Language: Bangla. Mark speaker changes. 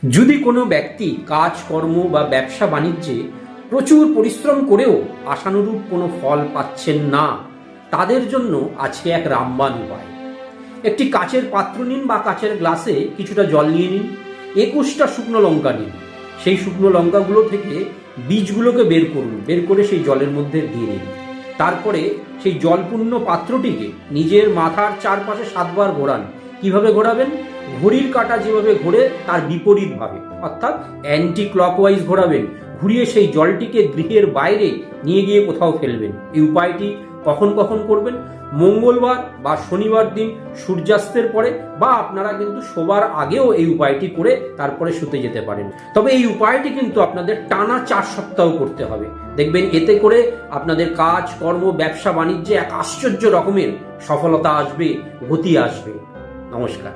Speaker 1: যদি কোনো ব্যক্তি কাজকর্ম বা ব্যবসা বাণিজ্যে প্রচুর পরিশ্রম করেও আশানুরূপ কোনো ফল পাচ্ছেন না, তাদের জন্য আজকে এক রামবাণ উপায়। একটি কাচের পাত্র নিন বা কাচের গ্লাসে কিছুটা জল নিয়ে নিন, 21টা শুকনো লঙ্কা নিন। সেই শুকনো লঙ্কাগুলো থেকে বীজগুলোকে বের করুন, বের করে সেই জলের মধ্যে দিয়ে দিন। তারপরে সেই জলপূর্ণ পাত্রটিকে নিজের মাথার চারপাশে 7 বার ঘোরান। কিভাবে ঘোরাবেন? ঘড়ির কাঁটা যেভাবে ঘোরে তার বিপরীতভাবে, অর্থাৎ অ্যান্টি ক্লকওয়াইজ ঘোরাবেন। ঘুরিয়ে সেই জলটিকে গৃহের বাইরে নিয়ে গিয়ে কোথাও ফেলবেন। এই উপায়টি কখন কখন করবেন? মঙ্গলবার বা শনিবার দিন সূর্যাস্তের পরে, বা আপনারা কিন্তু শোবার আগেও এই উপায়টি করে তারপরে শুতে যেতে পারেন। তবে এই উপায়টি কিন্তু আপনাদের টানা 4 সপ্তাহ করতে হবে। দেখবেন এতে করে আপনাদের কাজ কর্ম ব্যবসা বাণিজ্যে এক আশ্চর্য রকমের সফলতা আসবে, গতি আসবে। নমস্কার।